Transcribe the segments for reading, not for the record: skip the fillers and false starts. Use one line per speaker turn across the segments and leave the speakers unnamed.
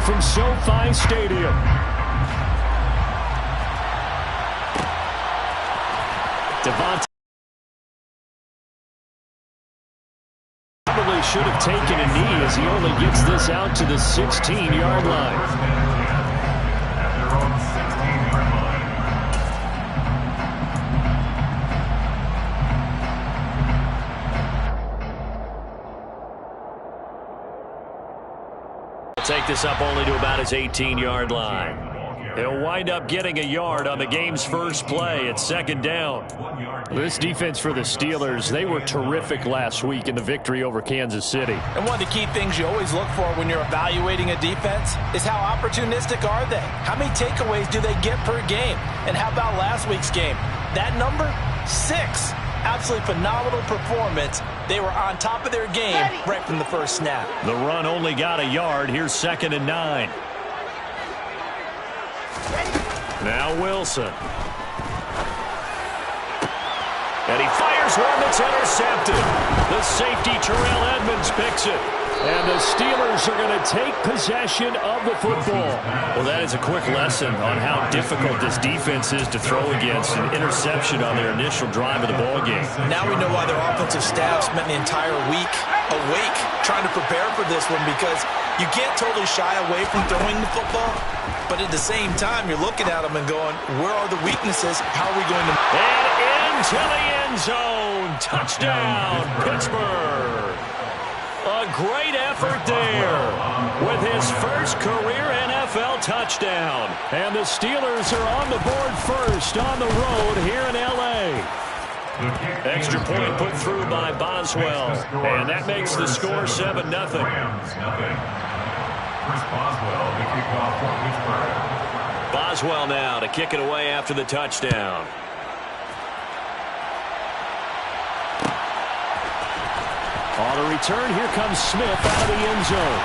from SoFi Stadium. Devontae probably should have taken a knee as he only gets this out to the 16-yard line. Take this up only to about his 18-yard line. He'll wind up getting a yard on the game's first play at second down. This defense for the Steelers, they were terrific last week in the victory over Kansas City.
And one of the key things you always look for when you're evaluating a defense is how opportunistic are they? How many takeaways do they get per game? And how about last week's game? That number, 6. Absolutely phenomenal performance. They were on top of their game right from the first snap.
The run only got a yard. Here's 2nd and 9. Now Wilson. And he fires one that's intercepted. The safety, Terrell Edmonds, picks it. And the Steelers are going to take possession of the football. Well, that is a quick lesson on how difficult this defense is to throw against. An interception on their initial drive of the ballgame.
Now we know why their offensive staff spent the entire week awake trying to prepare for this one, because you can't totally shy away from throwing the football. But at the same time, you're looking at them and going, where are the weaknesses? How are we going to...
And into the end zone. Touchdown, Pittsburgh. A great effort there with his first career NFL touchdown. And the Steelers are on the board first on the road here in L.A. Extra point put through by Boswell. And that makes the score 7-0. Boswell now to kick it away after the touchdown. On the return, here comes Smith out of the end zone.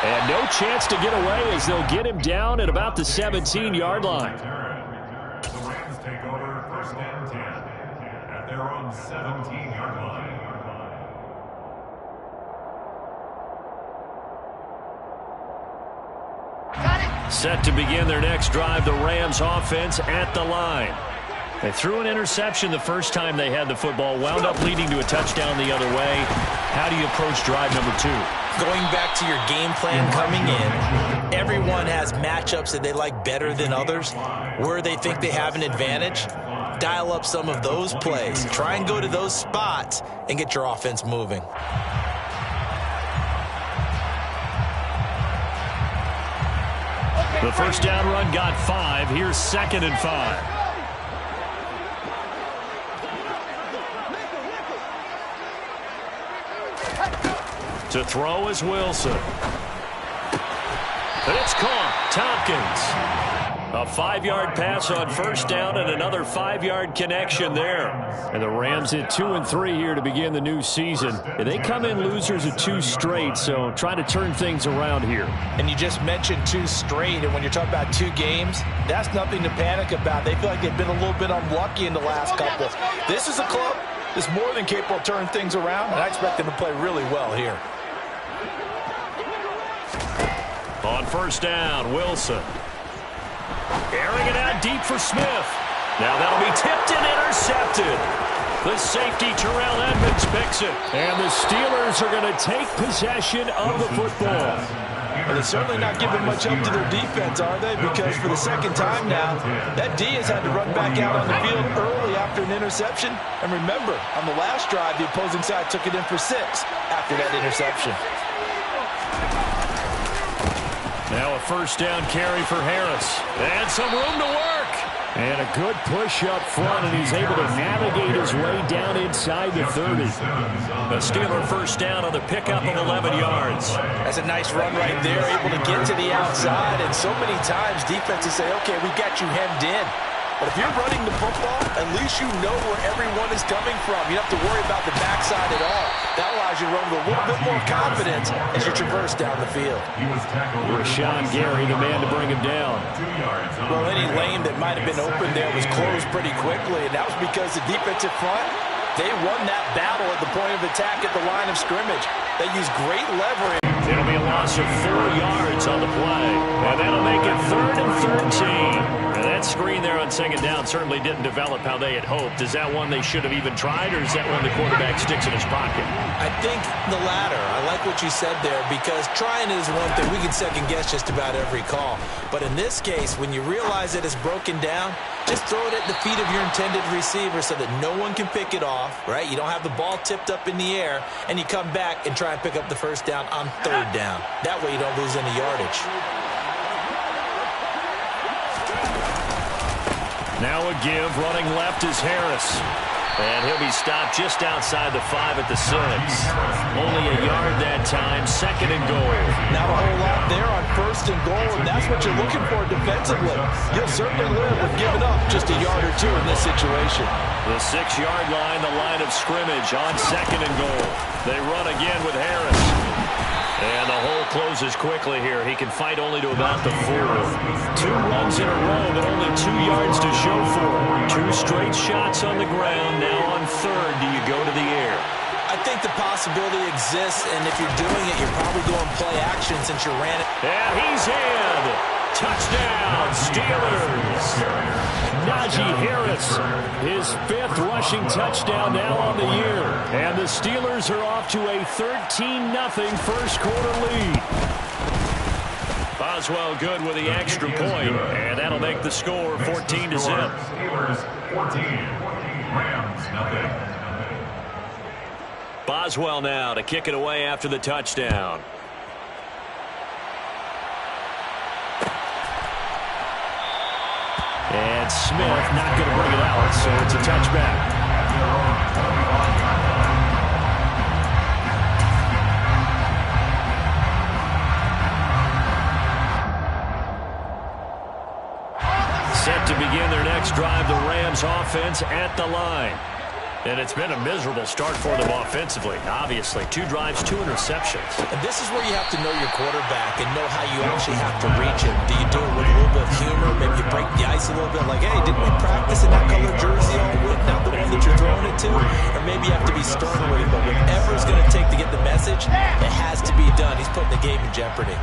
And no chance to get away as they'll get him down at about the 17-yard line.
The Rams take over 1st and 10 at their own 17-yard line.
Set to begin their next drive, the Rams offense at the line. They threw an interception the first time they had the football, wound up leading to a touchdown the other way. How do you approach drive number 2?
Going back to your game plan coming in, everyone has matchups that they like better than others. Where they think they have an advantage, dial up some of those plays. Try and go to those spots and get your offense moving.
The first down run got 5. Here's 2nd and 5. To throw is Wilson. And it's caught. Tompkins. A 5-yard pass on first down and another 5-yard connection there. And the Rams hit 2-3 here to begin the new season. And they come in losers of 2 straight, so try to turn things around here.
And you just mentioned 2 straight, and when you're talking about 2 games, that's nothing to panic about. They feel like they've been a little bit unlucky in the last couple. This is a club that's more than capable of turning things around, and I expect them to play really well here.
On first down, Wilson. Airing it out deep for Smith. Now that'll be tipped and intercepted. The safety, Terrell Edmonds, picks it. And the Steelers are going to take possession of the football.
Well, they're certainly not giving much up to their defense, are they? Because for the second time now, that D has had to run back out on the field early after an interception. And remember, on the last drive, the opposing side took it in for 6 after that interception.
Now a first down carry for Harris. And some room to work. And a good push up front, and he's able to navigate his way down inside the 30. A Steeler first down on the pickup of 11 yards.
That's a nice run right there, able to get to the outside. And so many times defenses say, okay, we got you hemmed in. But if you're running the football, at least you know where everyone is coming from. You don't have to worry about the backside at all. That allows you to run with a little bit more confidence as you traverse down the field.
Rashawn Gary, the man to bring him down.
Well, any lane that might have been open there was closed pretty quickly, and that was because the defensive front, they won that battle at the point of attack at the line of scrimmage. They used great leverage.
It'll be a loss of 4 yards on the play. And that'll make it 3rd and 13. Now that screen there on 2nd down certainly didn't develop how they had hoped. Is that one they should have even tried, or is that one the quarterback sticks in his pocket?
I think the latter. I like what you said there, because trying is one thing. We can second guess just about every call. But in this case, when you realize that it's broken down, just throw it at the feet of your intended receiver so that no one can pick it off, right? You don't have the ball tipped up in the air, and you come back and try and pick up the 1st down on 3rd down. That way you don't lose any yardage.
Now a give, running left is Harris. And he'll be stopped just outside the 5 at the 6. Only a yard that time, 2nd and goal.
Not a whole lot there on 1st and goal, and that's what you're looking for defensively. You'll certainly live with giving up just a yard or 2 in this situation.
The 6-yard line, the line of scrimmage on 2nd and goal. They run again with Harris. And the hole closes quickly here. He can fight only to about the 4. 2 runs in a row, but only 2 yards to show for it. 2 straight shots on the ground. Now on 3rd, do you go to the air?
I think the possibility exists, and if you're doing it, you're probably going play action since you ran it.
And he's in. Touchdown, Steelers. Najee Harris, his 5th rushing touchdown now on the year. And the Steelers are off to a 13-0 first quarter lead. Boswell good with the extra point, and that'll make the score 14-0.
Steelers 14, Rams nothing.
Boswell now to kick it away after the touchdown. And Smith not going to bring it out, so it's a touchback. Set to begin their next drive, the Rams offense at the line. And it's been a miserable start for them offensively, obviously. 2 drives, 2 interceptions.
And this is where you have to know your quarterback and know how you actually have to reach him. Do you do it with a little bit of humor? Maybe you break the ice a little bit, like, hey, didn't we practice in that color jersey all week, not the one that you're throwing it to? Or maybe you have to be stern with him, but whatever it's going to take to get the message, it has to be done. He's putting the game in jeopardy.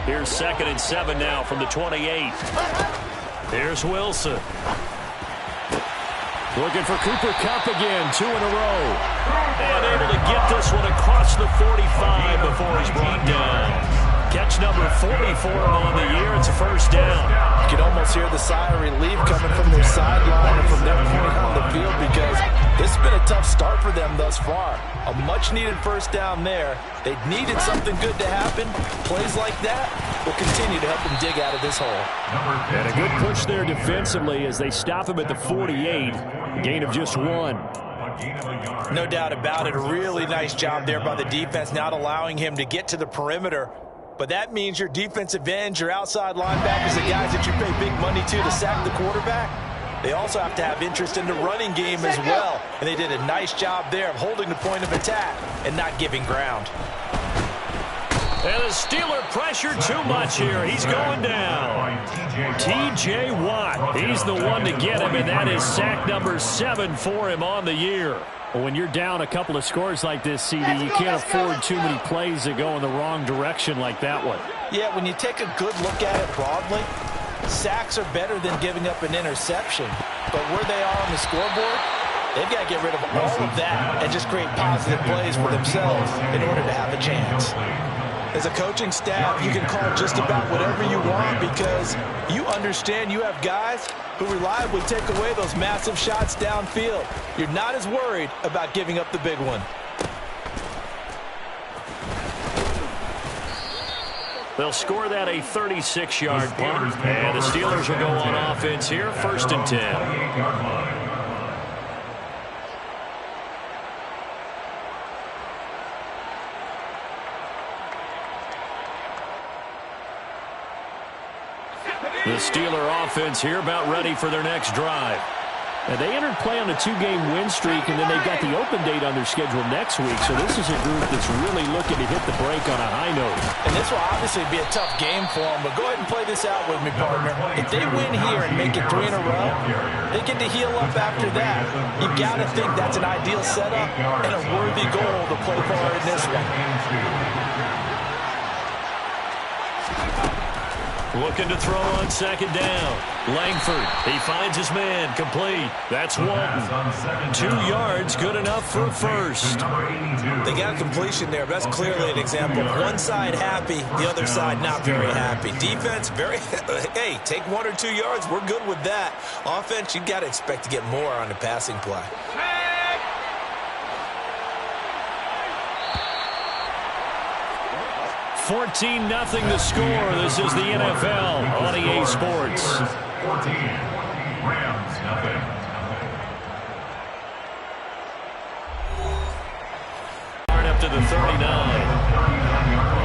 Here's 2nd and 7 now from the 28. Here's Wilson. Looking for Cooper Kupp again, 2 in a row. And able to get this one across the 45 before he's brought down. Catch number 40 for him on the year. It's a 1st down.
You can almost hear the sigh of relief coming from their sideline and from their point on the field, because this has been a tough start for them thus far. A much-needed 1st down there. They needed something good to happen. Plays like that will continue to help them dig out of this hole.
And a good push there defensively as they stop him at the 48. Gain of just 1.
No doubt about it. A really nice job there by the defense, not allowing him to get to the perimeter. But that means your defensive ends, your outside linebackers, the guys that you pay big money to sack the quarterback, they also have to have interest in the running game as well. And they did a nice job there of holding the point of attack and not giving ground.
And the Steeler pressure too much here. He's going down. T.J. Watt, he's the one to get him, and that is sack number 7 for him on the year. Well, when you're down a couple of scores like this, CD, you can't afford too many plays that go in the wrong direction like that one.
Yeah, when you take a good look at it broadly, sacks are better than giving up an interception. But where they are on the scoreboard, they've got to get rid of all of that and just create positive plays for themselves in order to have a chance. As a coaching staff, you can call just about whatever you want, because you understand you have guys who reliably take away those massive shots downfield. You're not as worried about giving up the big one.
They'll score that a 36-yard punt, and the Steelers will go on offense here, 1st and 10. The Steeler offense here about ready for their next drive. Now, they entered play on a 2-game win streak, and then they've got the open date on their schedule next week. So this is a group that's really looking to hit the break on a high note.
And this will obviously be a tough game for them, but go ahead and play this out with me, partner. If they win here and make it 3 in a row, they get to heal up after that. You've got to think that's an ideal setup and a worthy goal to play for in this one.
Looking to throw on second down. Langford, he finds his man, complete. That's Walton. 2 yards, good enough for a first.
They got a completion there, but that's clearly an example of one side happy, the other side not very happy. Defense, very, hey, take 1 or 2 yards, we're good with that. Offense, you got to expect to get more on the passing play.
14-0 the score. This is the NFL on EA Sports.
14, Rams, nothing.
Up to the 39.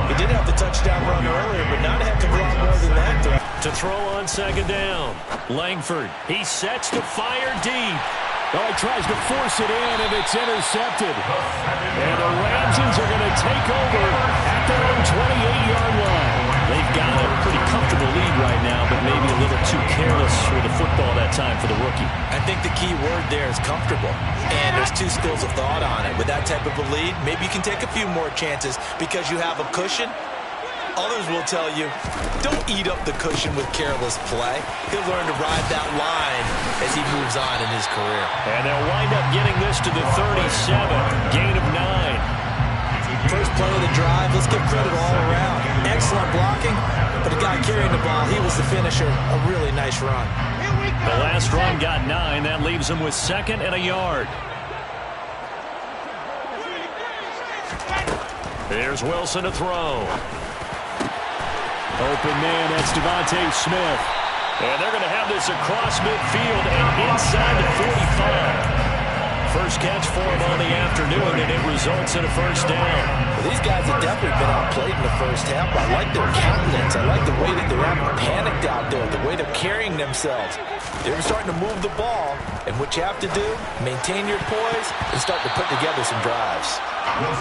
He did have the touchdown run earlier, but not a heck of a lot more than that.
To throw on second down. Langford, he sets to fire deep. Oh, he tries to force it in, and it's intercepted. And the Ramses are going to take over at their own 28-yard line. They've got a pretty comfortable lead right now, but maybe a little too careless with the football that time for the rookie.
I think the key word there is comfortable. And there's 2 schools of thought on it. With that type of a lead, maybe you can take a few more chances because you have a cushion. Others will tell you, don't eat up the cushion with careless play. He'll learn to ride that line as he moves on in his career.
And they'll wind up getting this to the 37, gain of 9.
First play of the drive, let's give credit all around. Excellent blocking, but the guy carrying the ball, he was the finisher. A really nice run.
The last run got 9. That leaves him with 2nd and a yard. Here's Wilson to throw. Open man, that's Devontae Smith. And they're going to have this across midfield and inside the 45. First catch for him on the afternoon, and it results in a first down.
Well, these guys have definitely been outplayed in the first half. I like their countenance. I like the way that they're having panicked out there, the way they're carrying themselves. They're starting to move the ball, and what you have to do, maintain your poise and start to put together some drives.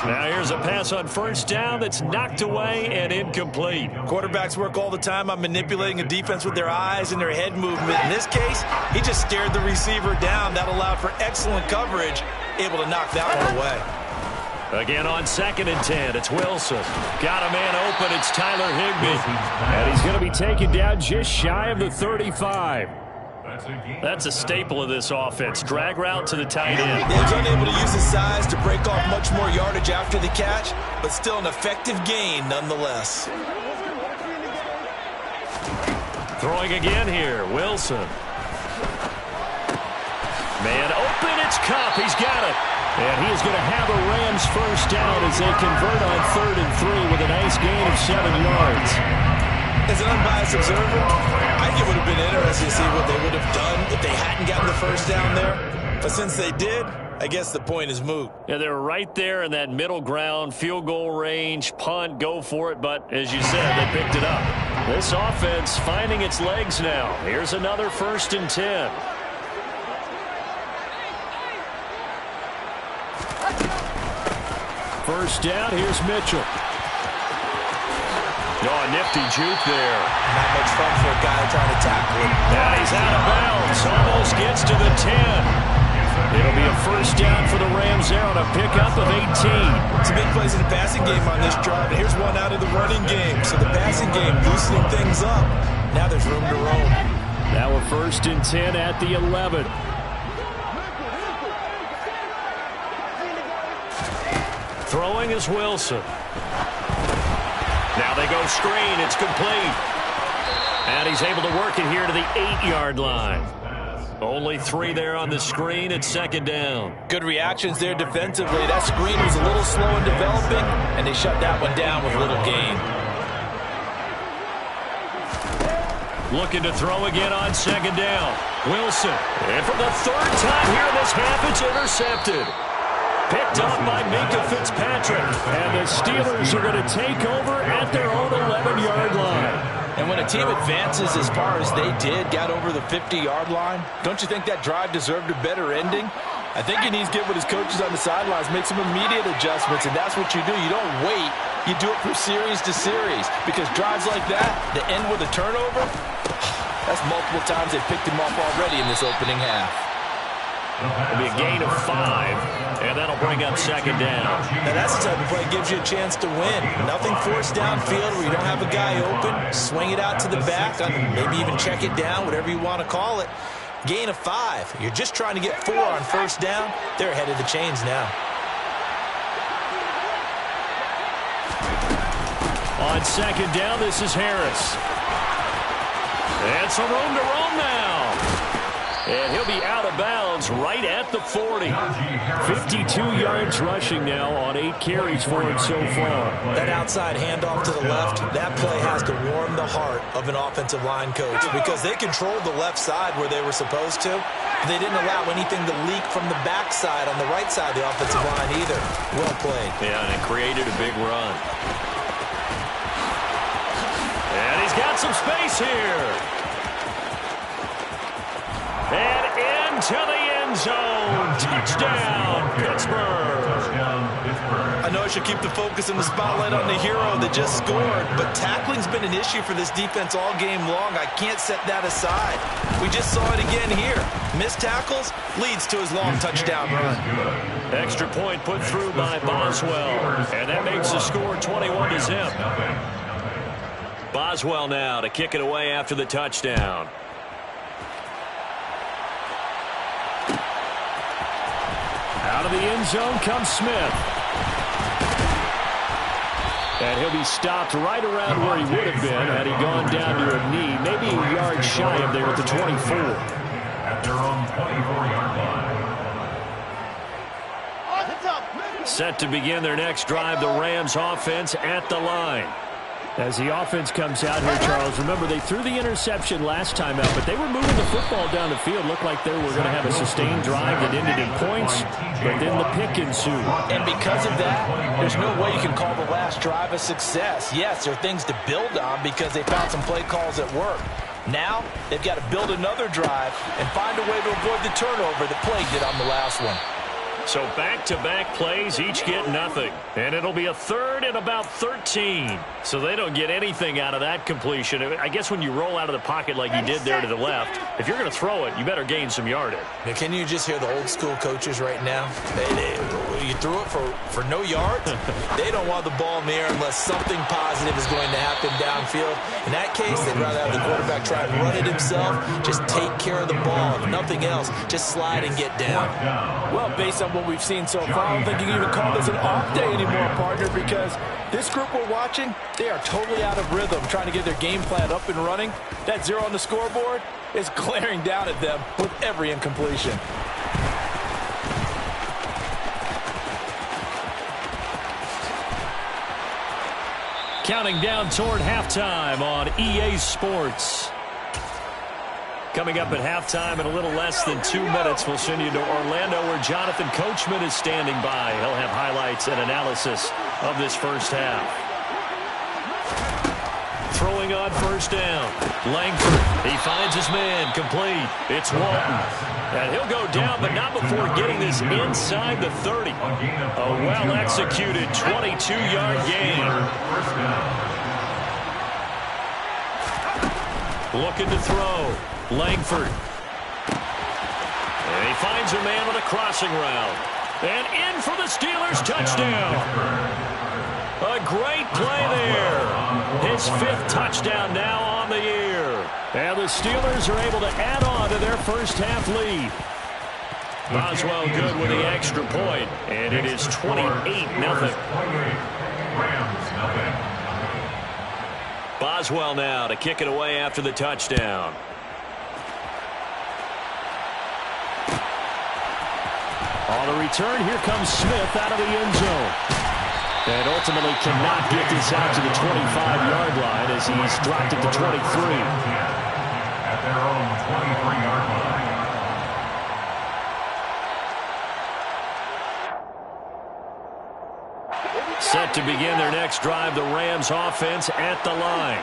Now here's a pass on first down that's knocked away and incomplete.
Quarterbacks work all the time on manipulating a defense with their eyes and their head movement. In this case, he just stared the receiver down. That allowed for excellent coverage, able to knock that one away.
Again on 2nd and 10, it's Wilson. Got a man open, it's Tyler Higbee. And he's going to be taken down just shy of the 35. That's a staple of this offense. Drag route to the tight end.
He was unable to use his size to break off much more yardage after the catch, but still an effective gain nonetheless.
Throwing again here, Wilson. Man open, it's Kupp. He's got it. And he is going to have a Rams first down as they convert on 3rd and 3 with a nice gain of 7 yards.
As an unbiased observer, I think it would have been interesting to see what they would have done if they hadn't gotten the first down there. But since they did, I guess the point is moot.
Yeah, they're right there in that middle ground, field goal range, punt, go for it. But as you said, they picked it up. This offense finding its legs now. Here's another 1st and 10. First down, here's Mitchell. Oh, nifty juke there.
Not much fun for a guy trying to tackle it.
Now he's out of bounds. Almost gets to the 10. It'll be a first down for the Rams there on a pickup of 18.
Some big plays in the passing game on this drive. And here's one out of the running game. So the passing game loosening things up. Now there's room to roam.
Now a 1st and 10 at the 11. Throwing is Wilson. Now they go screen. It's complete. And he's able to work it here to the 8-yard line. Only 3 there on the screen at 2nd down.
Good reactions there defensively. That screen was a little slow in developing, and they shut that one down with little gain.
Looking to throw again on 2nd down. Wilson. And for the 3rd time here in this half, it's intercepted. Picked up by Minka Fitzpatrick. And the Steelers are going to take over at their own 11-yard line.
And when a team advances as far as they did, got over the 50-yard line, don't you think that drive deserved a better ending? I think he needs to get with his coaches on the sidelines, make some immediate adjustments, and that's what you do. You don't wait. You do it from series to series, because drives like that end with a turnover, that's multiple times they picked him off already in this opening half.
It'll be a gain of 5, and that'll bring up second down.
Now that's the type of play that gives you a chance to win. Nothing forced downfield where you don't have a guy open. Swing it out to the back, maybe even check it down, whatever you want to call it. Gain of 5. You're just trying to get 4 on first down. They're ahead of the chains now.
On second down, this is Harris. And some room to roam now. And he'll be out of bounds right at the 40. 52 yards rushing now on 8 carries for him so far.
That outside handoff to the left, that play has to warm the heart of an offensive line coach because they controlled the left side where they were supposed to. They didn't allow anything to leak from the backside on the right side of the offensive line either. Well played.
Yeah, and it created a big run. And he's got some space here. And into the end zone. Touchdown, Pittsburgh.
I know I should keep the focus and the spotlight on the hero that just scored, but tackling's been an issue for this defense all game long. I can't set that aside. We just saw it again here. Missed tackles leads to his long touchdown run.
Extra point put through by Boswell, and that makes the score 21-0. Boswell now to kick it away after the touchdown. Out of the end zone comes Smith. And he'll be stopped right around where he would have been had he gone down to a knee, maybe a yard shy of there at the 24.
At their own 24-yard line.
Set to begin their next drive, the Rams offense at the line. As the offense comes out here, Charles, remember they threw the interception last time out, but they were moving the football down the field. Looked like they were going to have a sustained drive that ended in points, but then the pick ensued.
And because of that, there's no way you can call the last drive a success. Yes, there are things to build on because they found some play calls that work. Now, they've got to build another drive and find a way to avoid the turnover that plagued it on the last one.
So back-to-back plays, each get nothing. And it'll be a third and about 13. So they don't get anything out of that completion. I guess when you roll out of the pocket like you did there to the left, if you're going to throw it, you better gain some yardage.
Now, can you just hear the old-school coaches right now? You threw it for no yards? They don't want the ball in the air unless something positive is going to happen downfield. In that case, they'd rather have the quarterback try and run it himself, just take care of the ball. If nothing else, just slide and get down.
Well, based on what we've seen so far, I don't think you can even call this an off day anymore, partner, because this group we're watching, they are totally out of rhythm, trying to get their game plan up and running. That 0 on the scoreboard is glaring down at them with every incompletion.
Counting down toward halftime on EA Sports. Coming up at halftime in a little less than 2 minutes, we'll send you to Orlando where Jonathan Coachman is standing by. He'll have highlights and analysis of this first half. Throwing on first down. Langford, he finds his man, complete. It's Walton. And he'll go down, but not before getting this inside the 30. A well-executed 22-yard gain. Looking to throw. Langford. And he finds a man with a crossing route. And in for the Steelers touchdown. A great play there. His 5th touchdown now on the year. And the Steelers are able to add on to their first half lead. Boswell good with the extra point. And it is 28-0. Boswell now to kick it away after the touchdown. On the return, here comes Smith out of the end zone. And ultimately cannot get this out to the 25-yard line as he's dropped it to 23.
At their own 23-yard line.
Set to begin their next drive, the Rams offense at the line.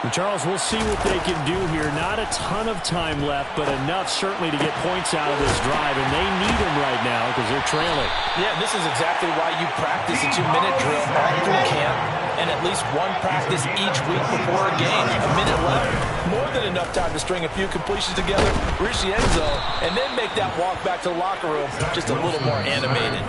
And Charles, we'll see what they can do here. Not a ton of time left, but enough certainly to get points out of this drive, and they need them right now because they're trailing.
Yeah, this is exactly why you practice a 2-minute drill all through camp and at least one practice each week before a game. A minute left, more than enough time to string a few completions together, reach the end zone, and then make that walk back to the locker room just a little more animated.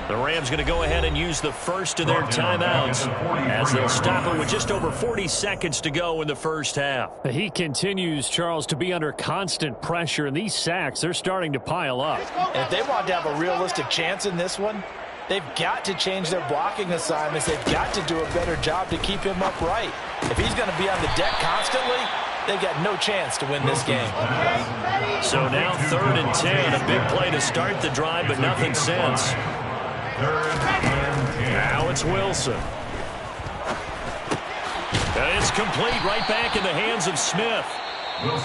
The Rams going to go ahead and use the first of their timeouts as they'll stop it with just over 40 seconds to go in the first half.
He continues, Charles, to be under constant pressure, and these sacks, they're starting to pile up.
And if they want to have a realistic chance in this one, they've got to change their blocking assignments. They've got to do a better job to keep him upright. If he's going to be on the deck constantly, they've got no chance to win this game.
So now 3rd and 10, a big play to start the drive, but nothing since. Now it's Wilson. And it's complete right back in the hands of Smith.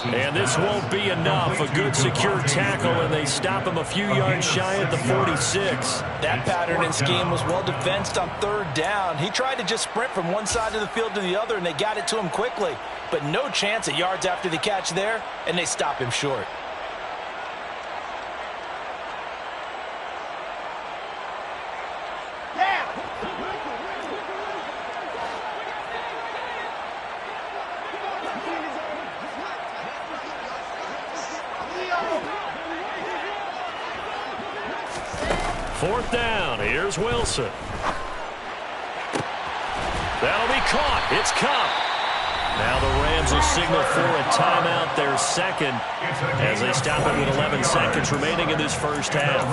And this won't be enough. A good secure tackle, and they stop him a few yards shy at the 46.
That pattern and scheme was well defensed on 3rd down. He tried to just sprint from one side of the field to the other, and they got it to him quickly. But no chance at yards after the catch there, and they stop him short.
Fourth down. Here's Wilson. That'll be caught. It's Cup. Now the Rams will signal for a timeout, their second, as they stop it with 11 seconds remaining in this first half.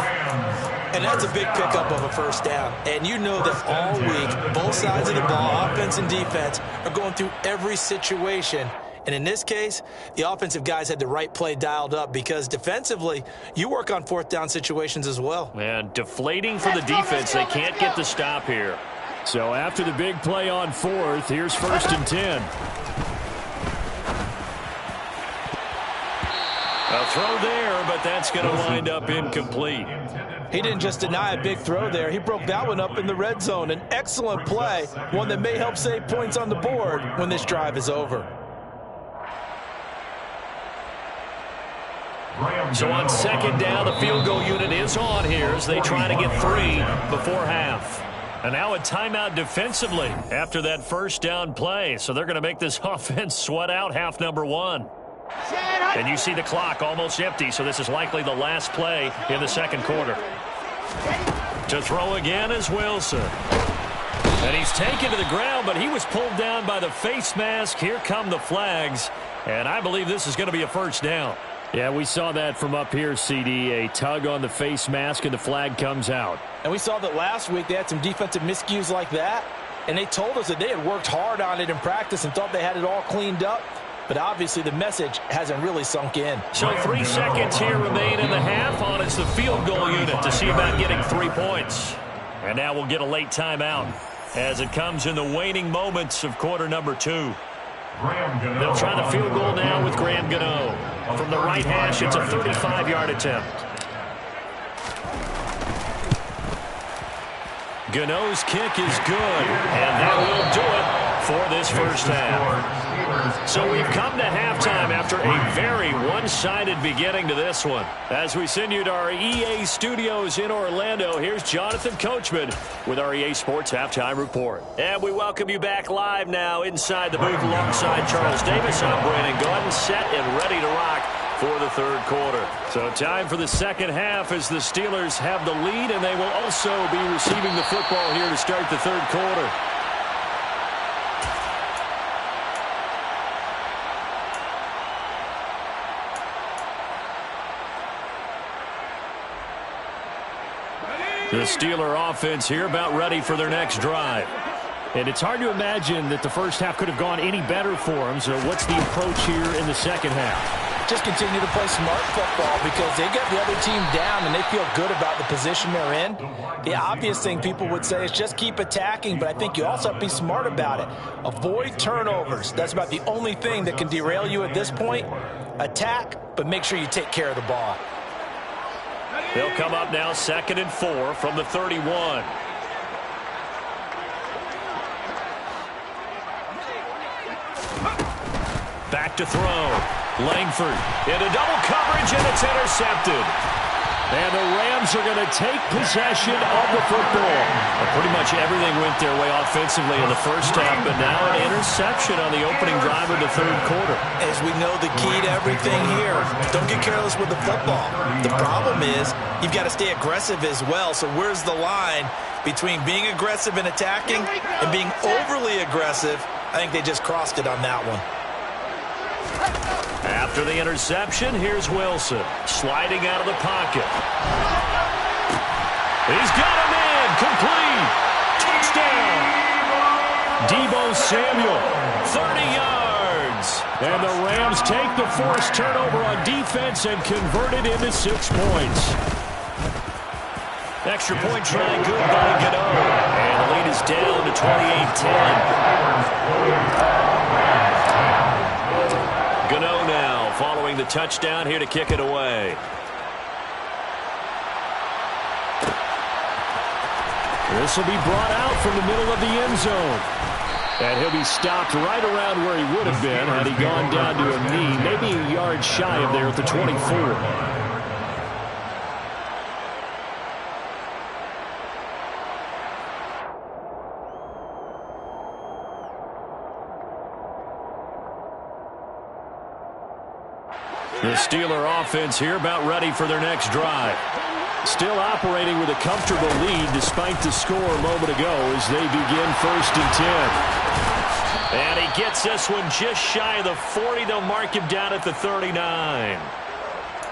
And that's a big pickup of a first down. And you know that all week, both sides of the ball, offense and defense, are going through every situation. And in this case, the offensive guys had the right play dialed up because defensively, you work on 4th down situations as well.
And deflating for the defense. They can't get the stop here.
So after the big play on 4th, here's 1st and 10.
A throw there, but that's going to wind up incomplete.
He didn't just deny a big throw there. He broke that one up in the red zone. An excellent play, one that may help save points on the board when this drive is over.
So on 2nd down, the field goal unit is on here as they try to get 3 before half. And now a timeout defensively after that first down play. So they're going to make this offense sweat out half number 1. And you see the clock almost empty, so this is likely the last play in the second quarter. To throw again is Wilson. And he's taken to the ground, but he was pulled down by the face mask. Here come the flags, and I believe this is going to be a first down.
Yeah, we saw that from up here, CD. A tug on the face mask, and the flag comes out.
And we saw that last week they had some defensive miscues like that, and they told us that they had worked hard on it in practice and thought they had it all cleaned up. But obviously the message hasn't really sunk in.
So 3 seconds here remain in the half on it's the field goal unit to see about getting 3 points. And now we'll get a late timeout as it comes in the waning moments of quarter number 2. They'll try the field goal now with Graham Gano. From the right hash, it's a 35-yard attempt. Gano's kick is good, and that will do it for this first half. So we've come to halftime after a very one-sided beginning to this one. As we send you to our EA studios in Orlando, here's Jonathan Coachman with our EA Sports Halftime Report. And we welcome you back live now inside the booth alongside Charles Davis. I'm Brandon Gordon, set and ready to rock for the third quarter. So time for the second half as the Steelers have the lead, and they will also be receiving the football here to start the third quarter. The Steeler offense here about ready for their next drive.
And it's hard to imagine that the first half could have gone any better for them. So what's the approach here in the second half?
Just continue to play smart football because they get the other team down and they feel good about the position they're in. The obvious thing people would say is just keep attacking, but I think you also have to be smart about it. Avoid turnovers. That's about the only thing that can derail you at this point. Attack, but make sure you take care of the ball.
They'll come up now 2nd and 4 from the 31. Back to throw. Langford into double coverage, and it's intercepted. And the Rams are going to take possession of the football. Pretty much everything went their way offensively in the first half, but now an interception on the opening drive of the third quarter.
As we know, the key to everything here, don't get careless with the football. The problem is you've got to stay aggressive as well. So where's the line between being aggressive and attacking and being overly aggressive? I think they just crossed it on that one.
After the interception, here's Wilson sliding out of the pocket. He's got him in. Complete. Touchdown. Deebo Samuel, 30 yards. And the Rams take the forced turnover on defense and convert it into 6 points. Extra point try, good by Gano. And the lead is down to 28-10. Gano now following the touchdown here to kick it away. This will be brought out from the middle of the end zone. And he'll be stopped right around where he would have been had he gone down to a knee, maybe a yard shy of there at the 24. The Steeler offense here about ready for their next drive. Still operating with a comfortable lead despite the score a moment ago as they begin 1st and 10. And he gets this one just shy of the 40. They'll mark him down at the 39.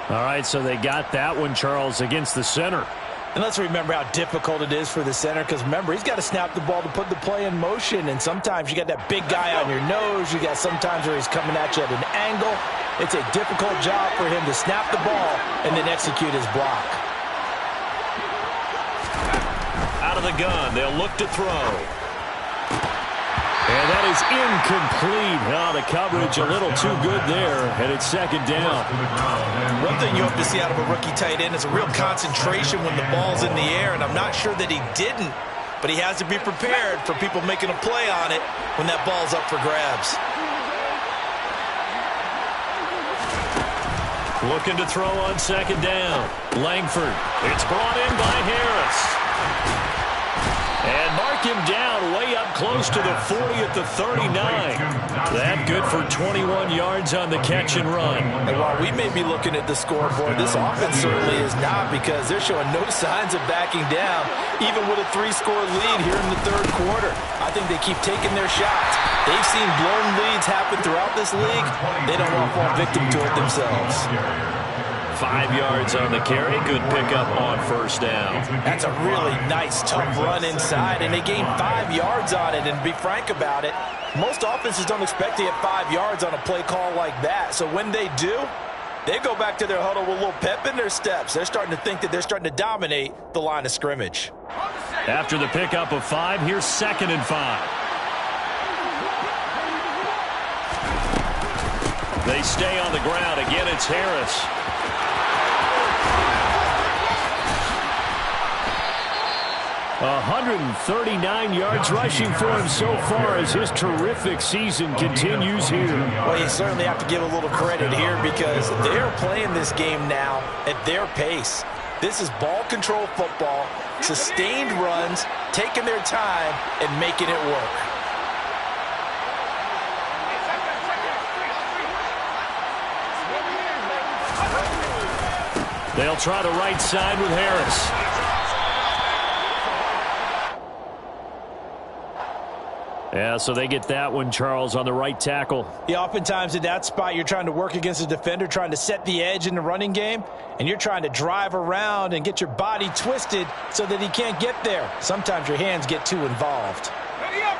All right, so they got that one, Charles, against the center.
And let's remember how difficult it is for the center, because remember, he's got to snap the ball to put the play in motion, and sometimes you got that big guy on your nose. You got sometimes where he's coming at you at an angle. It's a difficult job for him to snap the ball and then execute his block.
Out of the gun, they'll look to throw. And that is incomplete. Oh, the coverage a little too good there, and it's 2nd down.
One thing you hope to see out of a rookie tight end is a real concentration when the ball's in the air, and I'm not sure that he didn't, but he has to be prepared for people making a play on it when that ball's up for grabs.
Looking to throw on 2nd down. Langford. It's brought in by Harris. And mark him down way up close to the 40 at the 39. That good for 21 yards on the catch and run.
And while we may be looking at the scoreboard, this offense certainly is not, because they're showing no signs of backing down, even with a 3-score lead here in the third quarter. I think they keep taking their shots. They've seen blown leads happen throughout this league. They don't want to fall victim to it themselves.
5 yards on the carry. Good pickup on 1st down.
That's a really nice, tough run inside, and they gained 5 yards on it. And to be frank about it, most offenses don't expect to get 5 yards on a play call like that. So when they do, they go back to their huddle with a little pep in their steps. They're starting to think that they're starting to dominate the line of scrimmage.
After the pickup of 5, here's 2nd and 5. They stay on the ground. Again, it's Harris. $139 yards rushing for him so far as his terrific season continues here.
Well, you certainly have to give a little credit here, because they're playing this game now at their pace. This is ball control football, sustained runs, taking their time and making it work.
They'll try the right side with Harris. Yeah, so they get that one, Charles, on the right tackle.
Yeah, oftentimes in that spot, you're trying to work against a defender, trying to set the edge in the running game, and you're trying to drive around and get your body twisted so that he can't get there. Sometimes your hands get too involved. Ready up.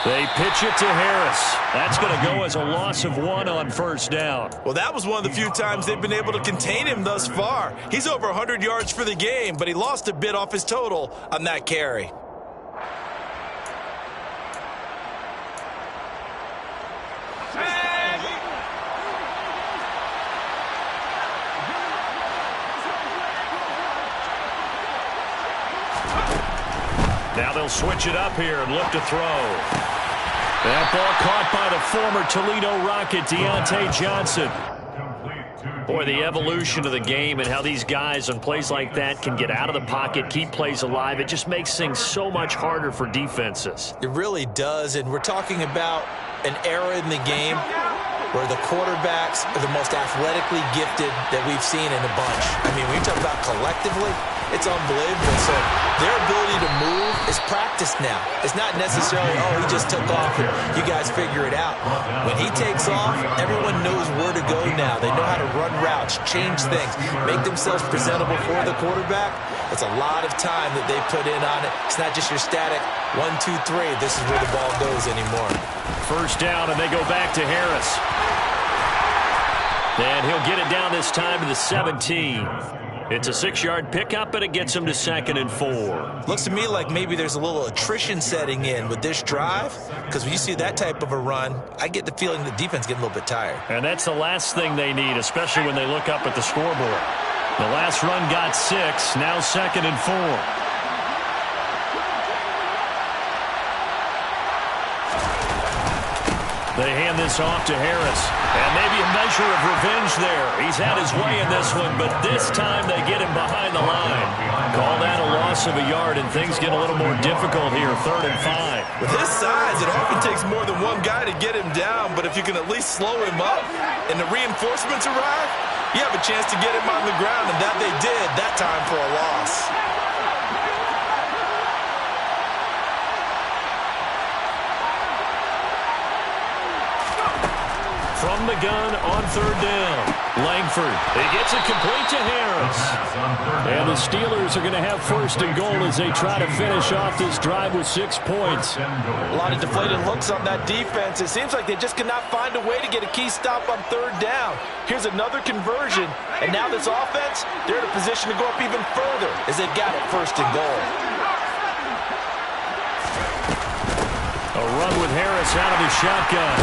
They pitch it to Harris. That's going to go as a loss of 1 on 1st down.
Well, that was one of the few times they've been able to contain him thus far. He's over 100 yards for the game, but he lost a bit off his total on that carry.
they'll switch it up here and look to throw. That ball caught by the former Toledo Rocket, Deontay Johnson. Boy, the evolution of the game and how these guys on plays like that can get out of the pocket, keep plays alive, it just makes things so much harder for defenses.
It really does, and we're talking about an era in the game where the quarterbacks are the most athletically gifted that we've seen in a bunch. I mean, when you talk about collectively, it's unbelievable. So their ability to move is practiced now. It's not necessarily, oh, he just took off and you guys figure it out. When he takes off, everyone knows where to go now. They know how to run routes, change things, make themselves presentable for the quarterback. It's a lot of time that they put in on it. It's not just your static 1, 2, 3. This is where the ball goes anymore.
First down, and they go back to Harris. And he'll get it down this time to the 17. It's a 6-yard pickup, and it gets him to 2nd and 4.
Looks to me like maybe there's a little attrition setting in with this drive, because when you see that type of a run, I get the feeling the defense getting a little bit tired.
And that's the last thing they need, especially when they look up at the scoreboard. The last run got 6, now 2nd and 4. They hand this off to Harris. And maybe a measure of revenge there. He's had his way in this one, but this time they get him behind the line. Call that a loss of a yard, and things get a little more difficult here, 3rd and 5.
With his size, it often takes more than one guy to get him down, but if you can at least slow him up and the reinforcements arrive, you have a chance to get him on the ground, and that they did that time for a loss.
From the gun on 3rd down. Langford. He gets it complete to Harris. And the Steelers are going to have 1st and goal as they try to finish off this drive with 6 points.
A lot of deflated looks on that defense. It seems like they just cannot find a way to get a key stop on 3rd down. Here's another conversion. And now this offense, they're in a position to go up even further as they've got it 1st and goal.
A run with Harris out of the shotgun.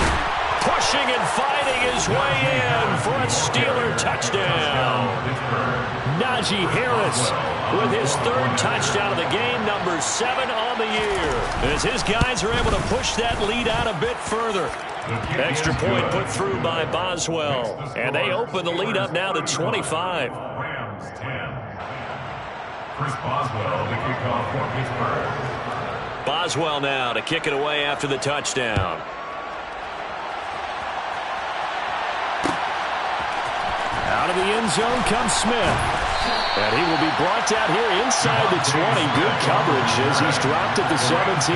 Pushing and fighting his way in for a Steeler touchdown. Najee Harris with his 3rd touchdown of the game, number 7 on the year. As his guys are able to push that lead out a bit further. Extra point put through by Boswell. And they open the lead up now to 25.
Rams 10. Chris Boswell, the kickoff for Pittsburgh.
Boswell now to kick it away after the touchdown. Out of the end zone comes Smith. And he will be brought down here inside the 20. Good coverage as he's dropped at the 17.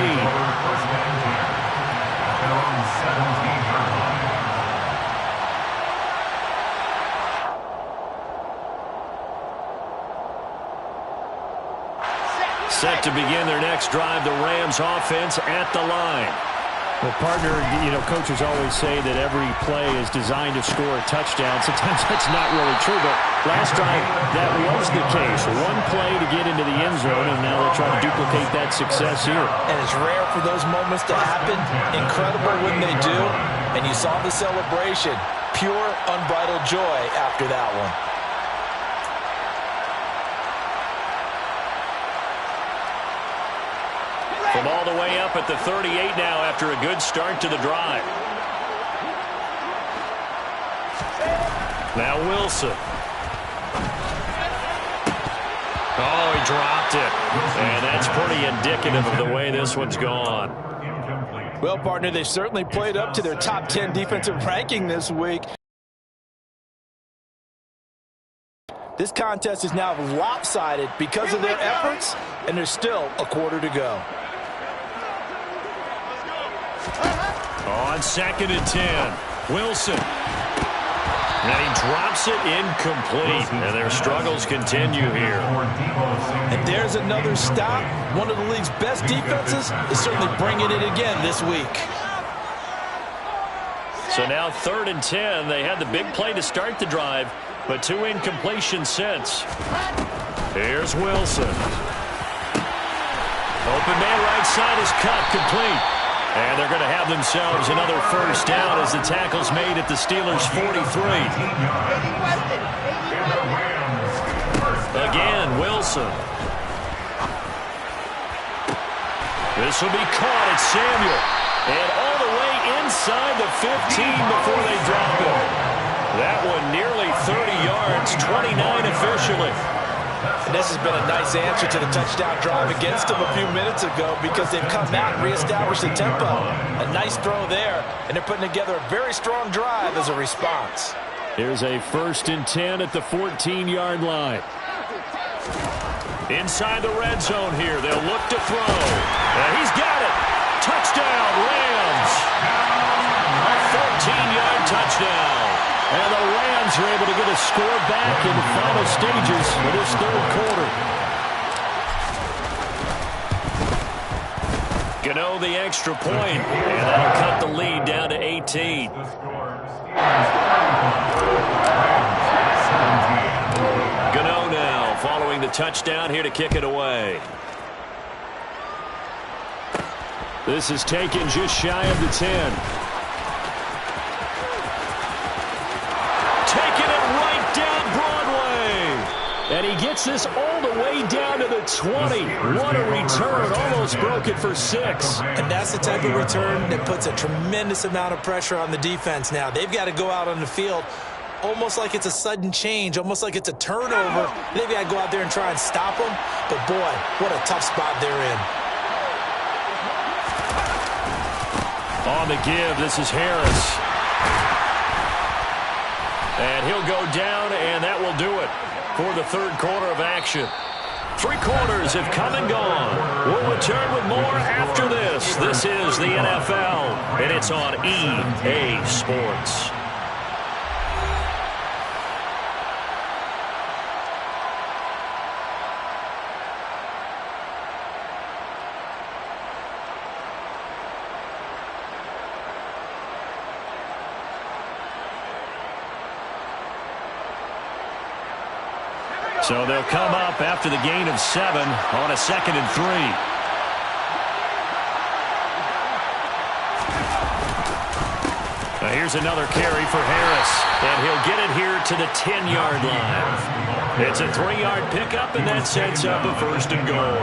Set to begin their next drive, the Rams offense at the line.
Well, partner, coaches always say that every play is designed to score a touchdown. Sometimes that's not really true, but last drive that was the case. One play to get into the end zone, and now they're trying to duplicate that success here.
And it's rare for those moments to happen. Incredible when they do. And you saw the celebration. Pure, unbridled joy after that one.
From all the way up at the 38 now after a good start to the drive. Now Wilson. Oh, he dropped it. And that's pretty indicative of the way this one's gone.
Well, partner, they've certainly played up to their top 10 defensive ranking this week. This contest is now lopsided because of their efforts, and there's still a quarter to go.
On 2nd and 10, Wilson. And he drops it incomplete. And their struggles continue here.
And there's another stop. One of the league's best defenses is certainly bringing it again this week.
So now 3rd and 10. They had the big play to start the drive, but 2 incompletions since. Here's Wilson. Open man right side is cut complete. And they're going to have themselves another 1st down as the tackle's made at the Steelers' 43. Again, Wilson. This will be caught at Samuel. And all the way inside the 15 before they drop it. That one nearly 30 yards, 29 officially.
And this has been a nice answer to the touchdown drive against them a few minutes ago because they've come out and reestablished the tempo. A nice throw there, and they're putting together a very strong drive as a response.
Here's a 1st and 10 at the 14-yard line.
Inside the red zone here. They'll look to throw. And he's got it. Touchdown, Rams. A 14-yard touchdown.
And the Rams are able to get a score back in the final stages of this 3rd quarter.
Gano the extra point, and that'll cut the lead down to 18. Gano now following the touchdown here to kick it away.
This is taken just shy of the 10.
Taking it right down Broadway.
And he gets this all the way down to the 20. What a return. Almost broke it for 6.
And that's the type of return that puts a tremendous amount of pressure on the defense now. They've got to go out on the field almost like it's a sudden change, almost like it's a turnover. They've got to go out there and try and stop them. But, boy, what a tough spot they're in.
On the give, this is Harris.
And he'll go down, and that will do it for the 3rd quarter of action. 3 quarters have come and gone. We'll return with more after this. This is the NFL, and it's on EA Sports.
So they'll come up after the gain of 7 on a 2nd and 3. Now here's another carry for Harris. And he'll get it here to the 10-yard line. It's a 3-yard pickup, and that sets up a 1st and goal.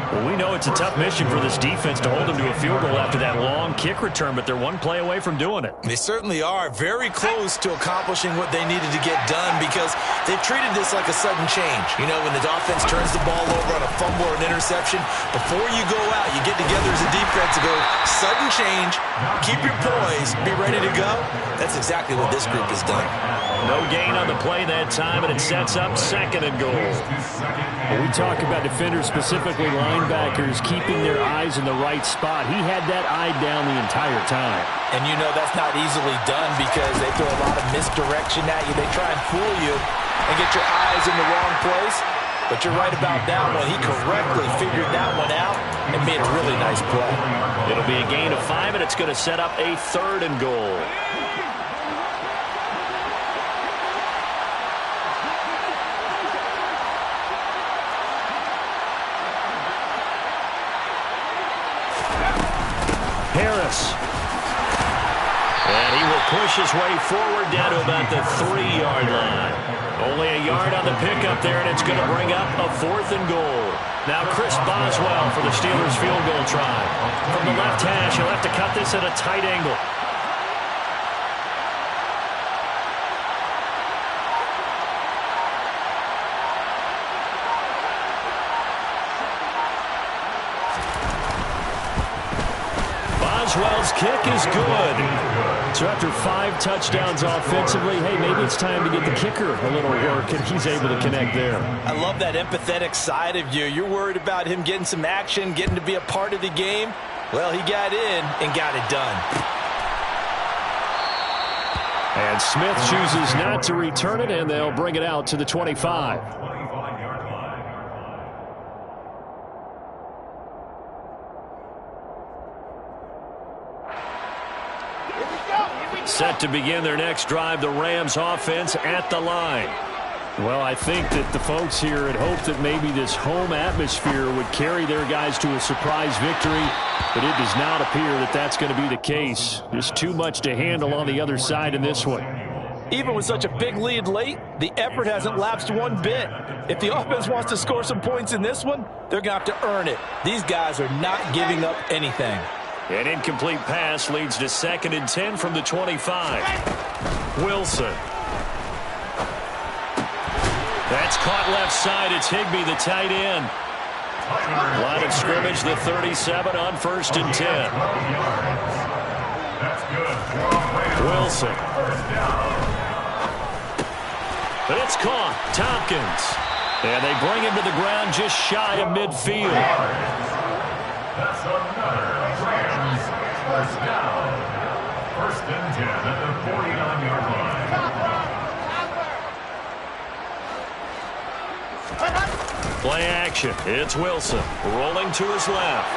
Well, we know it's a tough mission for this defense to hold them to a field goal after that long kick return, but they're 1 play away from doing it.
They certainly are very close to accomplishing what they needed to get done because they've treated this like a sudden change. You know, when the offense turns the ball over on a fumble or an interception, before you go out, you get together as a defense to go, sudden change, keep your poise, be ready to go. That's exactly what this group has done.
No gain on the play that time, and it sets up 2nd and goal.
When we talk about defenders, specifically linebackers, keeping their eyes in the right spot, he had that eye down the entire time.
And you know that's not easily done because they throw a lot of misdirection at you. They try and fool you and get your eyes in the wrong place. But you're right about that one. He correctly figured that one out and made a really nice play.
It'll be a gain of 5, and it's going to set up a 3rd and goal. Harris. And he will push his way forward down to about the 3-yard line. Only a yard on the pickup there, and it's going to bring up a 4th and goal. Now Chris Boswell for the Steelers field goal try. From the left hash, he'll have to cut this at a tight angle. Boswell's kick is good. So after 5 touchdowns offensively, hey, maybe it's time to get the kicker a little work, and he's able to connect there.
I love that empathetic side of you. You're worried about him getting some action, getting to be a part of the game. Well, he got in and got it done.
And Smith chooses not to return it, and they'll bring it out to the 25. Set to begin their next drive, the Rams offense at the line. Well, I think that the folks here had hoped that maybe this home atmosphere would carry their guys to a surprise victory, but it does not appear that that's going to be the case. Just too much to handle on the other side in this one.
Even with such a big lead late, the effort hasn't lapsed one bit. If the offense wants to score some points in this one, they're going to have to earn it. These guys are not giving up anything.
An incomplete pass leads to 2nd and 10 from the 25. Wilson. That's caught left side. It's Higbee, the tight end. Line of scrimmage, the 37 on 1st and 10. Wilson. It's caught. Tompkins. And they bring him to the ground just shy of midfield.
That's another Rams first down. 1st and 10 at the 49-yard line.
Play action. It's Wilson rolling to his left.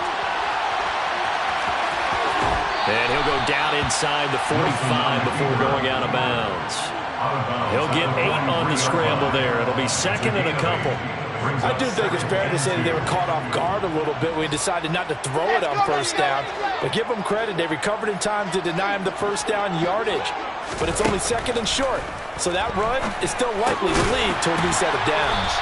And he'll go down inside the 45 before going out of bounds. He'll get 8 on the scramble there. It'll be 2nd and a couple.
I do think it's fair to say that they were caught off guard a little bit when he decided not to throw it on 1st down. But give them credit. They recovered in time to deny him the 1st down yardage. But it's only 2nd and short. So that run is still likely to lead to a new set of downs.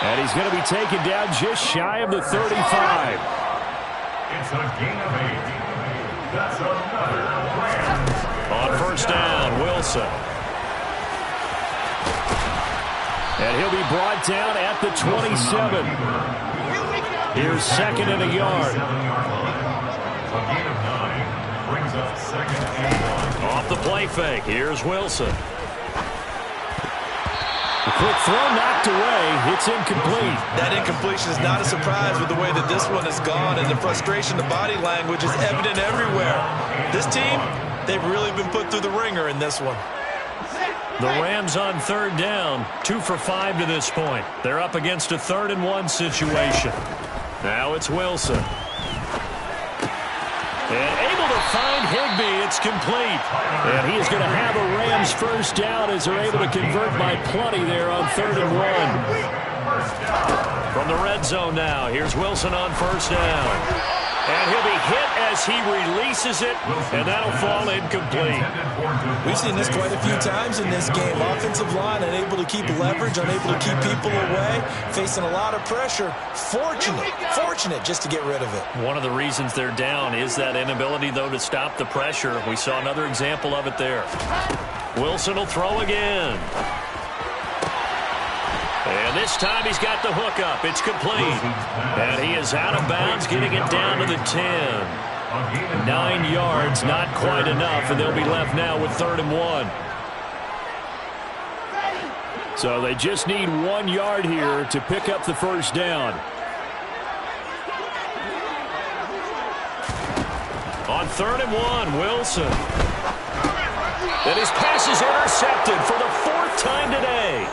And he's going to be taken down just shy of the 35.
It's a gain of 8. That's another Rams.
On 1st down, Wilson.
And he'll be brought down at the 27. Here's 2nd and a yard.
A gain of 9 brings up 2nd and 1.
Off the play fake. Here's Wilson.
A quick throw knocked away. It's incomplete.
That incompletion is not a surprise with the way that this one has gone, and the frustration, the body language is evident everywhere. This team, they've really been put through the ringer in this one.
The Rams on 3rd down, 2 for 5 to this point. They're up against a 3rd and 1 situation. Now it's Wilson. And able to find Higbee. It's complete. And he is going to have a Rams 1st down as they're able to convert by plenty there on 3rd and 1. From the red zone now, here's Wilson on 1st down. And he'll be hit as he releases it, and that'll fall incomplete.
We've seen this quite a few times in this game. Offensive line unable to keep leverage, unable to keep people away, facing a lot of pressure. Fortunate just to get rid of it.
One of the reasons they're down is that inability, though, to stop the pressure. We saw another example of it there. Wilson will throw again. And this time he's got the hook up. It's complete. And he is out of bounds, getting it down to the 10. 9 yards, not quite enough, and they'll be left now with 3rd and 1.
So they just need 1 yard here to pick up the 1st down.
On 3rd and 1, Wilson. And his pass is intercepted for the 4th time today.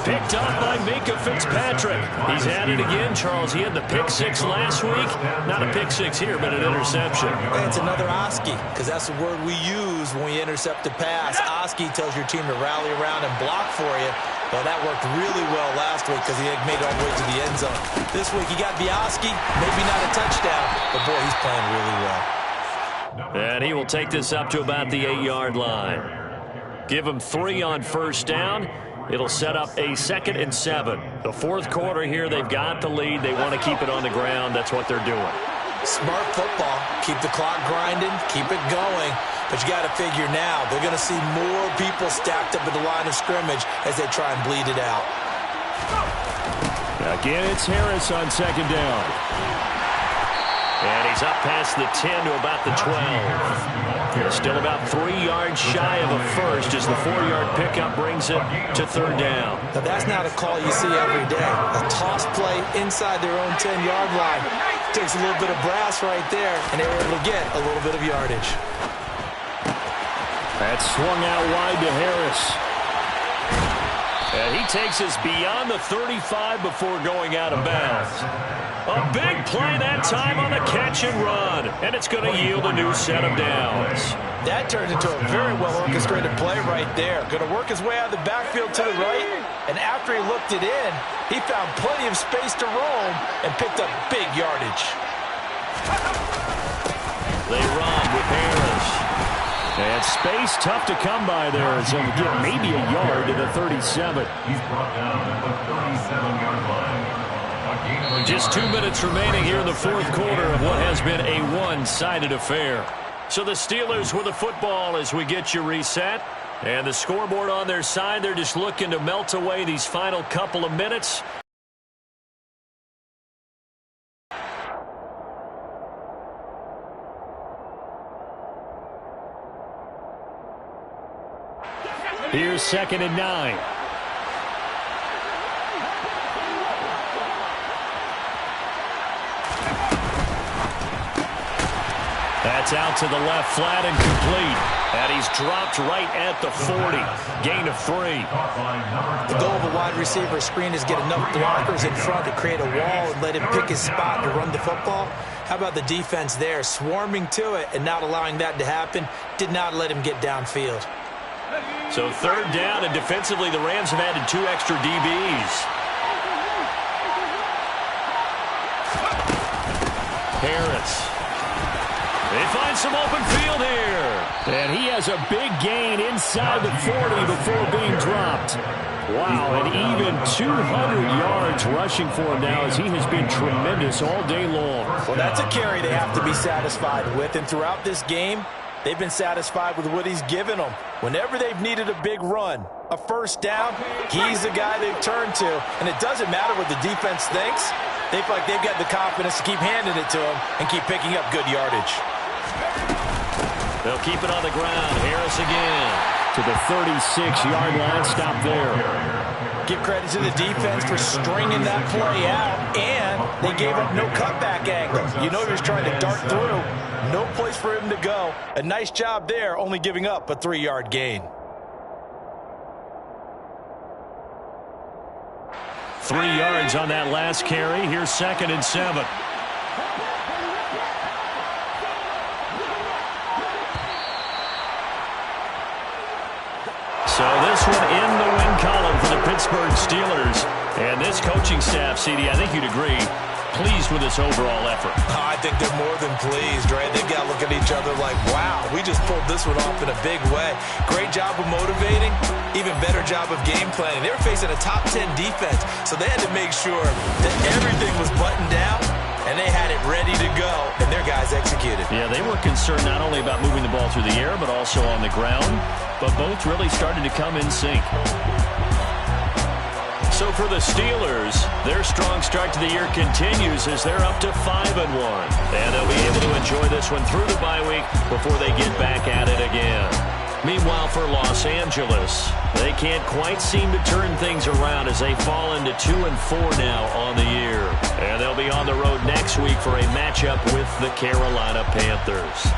Picked up by Minka Fitzpatrick. He's at it again, Charles. He had the pick 6 last week. Not a pick 6 here, but an interception.
It's another Oski, because that's the word we use when we intercept a pass. Oski tells your team to rally around and block for you. Well, that worked really well last week because he had made it all the way to the end zone. This week he got the Oski, maybe not a touchdown, but boy, he's playing really well.
And he will take this up to about the 8-yard line. Give him 3 on 1st down. It'll set up a 2nd and 7. The 4th quarter here, they've got the lead. They want to keep it on the ground. That's what they're doing.
Smart football. Keep the clock grinding. Keep it going. But you got to figure now, they're going to see more people stacked up at the line of scrimmage as they try and bleed it out.
Again, it's Harris on 2nd down.
And he's up past the 10 to about the 12. Still about 3 yards shy of a first as the 4-yard pickup brings it to 3rd down.
Now that's not a call you see every day. A toss play inside their own 10-yard line. Takes a little bit of brass right there, and they were able to get a little bit of yardage.
That swung out wide to Harris.
And he takes us beyond the 35 before going out of bounds. A big play that time on the catch and run. And it's going to yield a new set of downs.
That turned into a very well-orchestrated play right there. Going to work his way out of the backfield to the right. And after he looked it in, he found plenty of space to roam and picked up big yardage.
They run with Harris.
And space tough to come by there as he'll get maybe a yard to the 37.
He's brought down at the 37-yard line.
Just 2 minutes remaining here in the fourth quarter of what has been a one-sided affair. So the Steelers with the football as we get you reset. And the scoreboard on their side, they're just looking to melt away these final couple of minutes.
Here's 2nd and 9. That's out to the left, flat and complete. And he's dropped right at the 40. Gain of 3.
The goal of a wide receiver screen is get enough blockers in front to create a wall and let him pick his spot to run the football. How about the defense there, swarming to it and not allowing that to happen? Did not let him get downfield.
So 3rd down, and defensively the Rams have added 2 extra DBs. Harris. They find some open field here.
And he has a big gain inside the 40 before being dropped. Wow, and even 200 yards rushing for him now as he has been tremendous all day long.
Well, that's a carry they have to be satisfied with, and throughout this game, they've been satisfied with what he's given them. Whenever they've needed a big run, a first down, he's the guy they've turned to. And it doesn't matter what the defense thinks. They feel like they've got the confidence to keep handing it to him and keep picking up good yardage.
They'll keep it on the ground. Harris again.
To the 36-yard line. Stop there.
Give credit to the defense for stringing that play out, and they gave up no cutback angle. You know he was trying to dart through. No place for him to go. A nice job there, only giving up a 3-yard gain.
3 yards on that last carry. Here's 2nd and 7. So this one in the win column for the Pittsburgh Steelers. And this coaching staff, CD, I think you'd agree, pleased with this overall effort.
I think they're more than pleased, right? They've got to look at each other like, wow, we just pulled this one off in a big way. Great job of motivating, even better job of game planning. They were facing a top 10 defense, so they had to make sure that everything was buttoned down, and they had it ready to go, and their guys executed.
Yeah, they were concerned not only about moving the ball through the air, but also on the ground, but both really started to come in sync. So for the Steelers, their strong start to the year continues as they're up to 5-1. And they'll be able to enjoy this one through the bye week before they get back at it again. Meanwhile, for Los Angeles, they can't quite seem to turn things around as they fall into 2-4 now on the year. And they'll be on the road next week for a matchup with the Carolina Panthers.